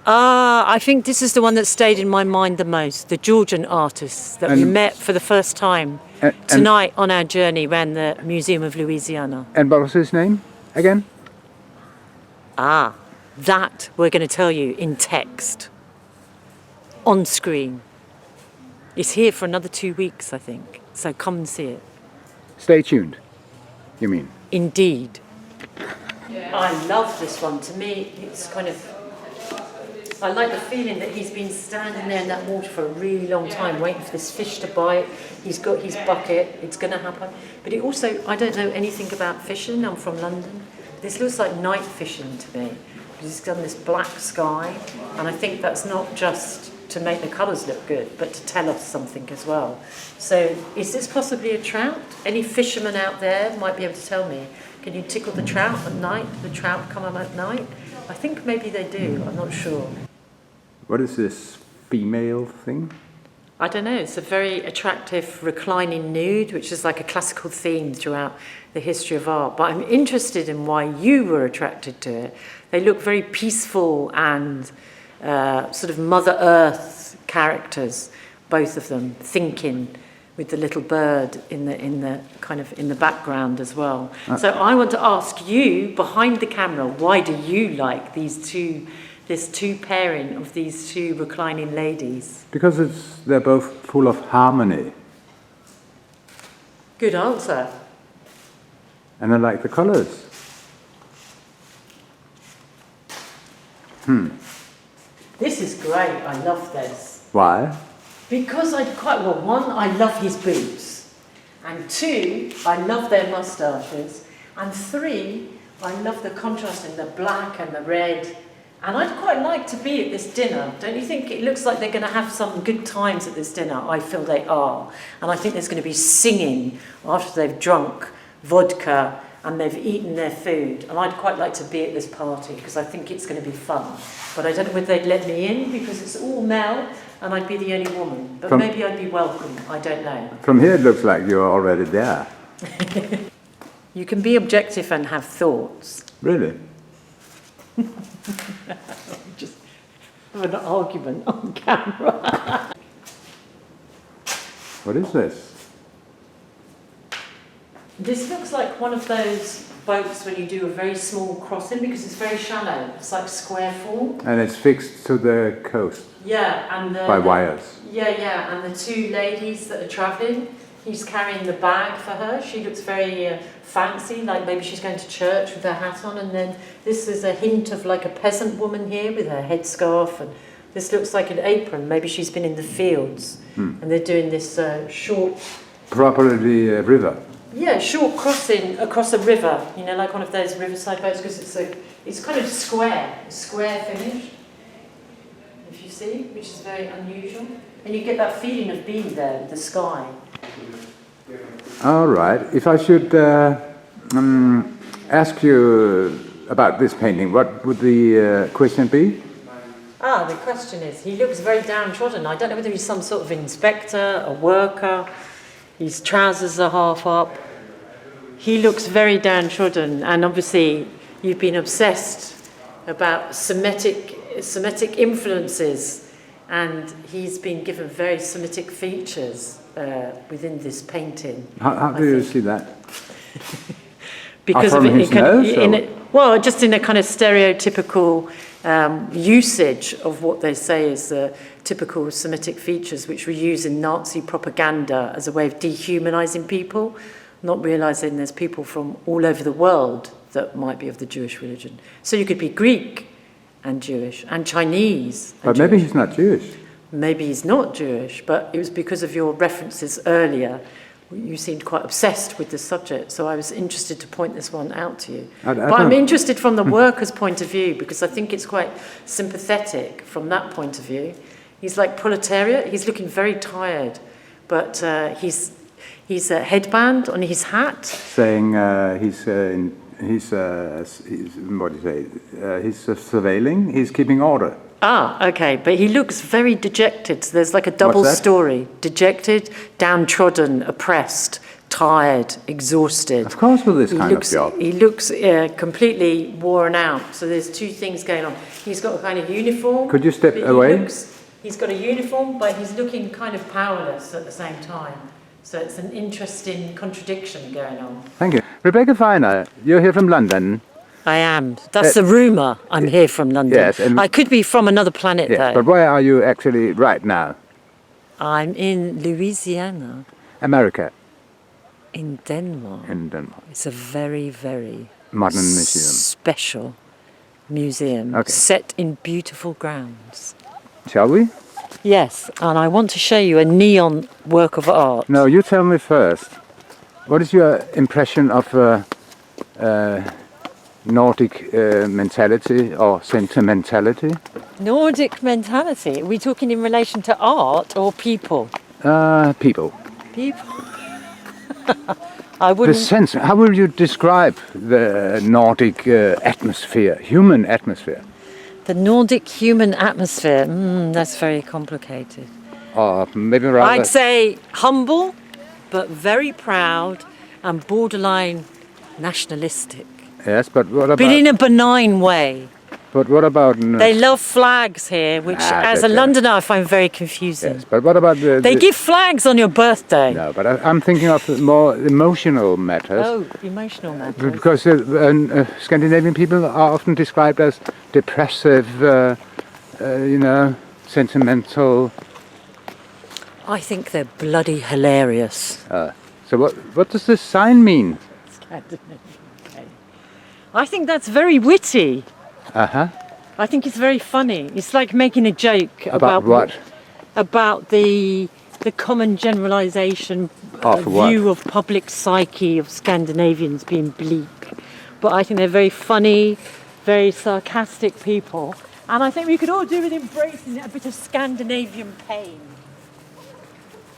I think this is the one that stayed in my mind the most, the Georgian artists that we met for the first time tonight on our journey around the Museum of Louisiana. And what was his name again? That we're going to tell you in text, on screen. It's here for another 2 weeks, I think, so come and see it. Stay tuned, you mean? Indeed. I love this one. To me, it's kind of... I like the feeling that he's been standing there in that water for a really long time, waiting for this fish to bite. He's got his bucket, it's going to happen. But it also, I don't know anything about fishing, I'm from London. This looks like night fishing to me. He's got this black sky, and I think that's not just to make the colours look good, but to tell us something as well. So, is this possibly a trout? Any fishermen out there might be able to tell me. Can you tickle the trout at night? The trout come up at night? I think maybe they do, I'm not sure. What is this female thing? I don't know, it's a very attractive reclining nude, which is like a classical theme throughout the history of art. But I'm interested in why you were attracted to it. They look very peaceful and sort of Mother Earth characters, both of them, thinking with the little bird in the background as well. So I want to ask you, behind the camera, why do you like this two pairing of these two reclining ladies? Because they're both full of harmony. Good answer. And I like the colors. This is great. I love this. Why? Because one, I love his boots. And two, I love their moustaches. And three, I love the contrast in the black and the red. And I'd quite like to be at this dinner. Don't you think it looks like they're going to have some good times at this dinner? I feel they are. And I think there's going to be singing after they've drunk vodka and they've eaten their food. And I'd quite like to be at this party because I think it's going to be fun. But I don't know whether they'd let me in because it's all male and I'd be the only woman. But maybe I'd be welcome. I don't know. From here it looks like you're already there. You can be objective and have thoughts. Really? Just have an argument on camera. What is this? This looks like one of those boats when you do a very small crossing because it's very shallow. It's like square form. And it's fixed to the coast. Yeah, and by wires. Yeah, and the two ladies that are travelling, he's carrying the bag for her. She looks very fancy, like maybe she's going to church with her hat on. And then this is a hint of like a peasant woman here with her headscarf. And this looks like an apron. Maybe she's been in the fields. And they're doing this short... Properly river. Yeah, short crossing across a river. You know, like one of those riverside boats because it's kind of square finish. If you see, which is very unusual. And you get that feeling of being there with the sky. All right. If I should ask you about this painting, what would the question be? The question is, he looks very downtrodden. I don't know whether he's some sort of inspector, a worker. His trousers are half up. He looks very downtrodden. And obviously, you've been obsessed about Semitic influences. And he's been given very Semitic features within this painting. How do you see that? Because of it, just in a kind of stereotypical usage of what they say is the typical Semitic features, which were used in Nazi propaganda as a way of dehumanizing people, not realizing there's people from all over the world that might be of the Jewish religion. So you could be Greek and Jewish and Chinese. But maybe he's not Jewish. Maybe he's not Jewish, but it was because of your references earlier. You seemed quite obsessed with this subject, so I was interested to point this one out to you. But I'm interested from the worker's point of view, because I think it's quite sympathetic from that point of view. He's like proletariat, he's looking very tired, but he's a headband on his hat. Saying he's what do you say? He's surveilling, he's keeping order. Okay, but he looks very dejected. So there's like a double story. Dejected, downtrodden, oppressed, tired, exhausted. Of course, with this kind of job. He looks completely worn out. So there's two things going on. He's got a kind of uniform. Could you step away? He's got a uniform, but he's looking kind of powerless at the same time. So it's an interesting contradiction going on. Thank you. Rebecca Feiner, you're here from London. I am. That's the rumour. I'm here from London. Yes, I could be from another planet, though. But where are you actually right now? I'm in Louisiana. America. In Denmark. In Denmark. It's a very, very modern museum. Special museum set in beautiful grounds. Shall we? Yes, and I want to show you a neon work of art. No, you tell me first. What is your impression of Nordic mentality or sentimentality? Nordic mentality? Are we talking in relation to art or people? People. People? I wouldn't... The sense, how will you describe the Nordic atmosphere, human atmosphere? The Nordic human atmosphere, that's very complicated. Or maybe rather... I'd say humble, but very proud and borderline nationalistic. Yes, but what about... But in a benign way. But what about... They love flags here, which as a Londoner I find very confusing. Yes, but what about the... They give flags on your birthday. No, but I'm thinking of more emotional matters. Oh, emotional matters. Because Scandinavian people are often described as depressive, sentimental... I think they're bloody hilarious. So what does this sign mean? I think that's very witty. Uh-huh. I think it's very funny. It's like making a joke about what? About the common generalisation view of public psyche of Scandinavians being bleak. But I think they're very funny, very sarcastic people. And I think we could all do with embracing a bit of Scandinavian pain.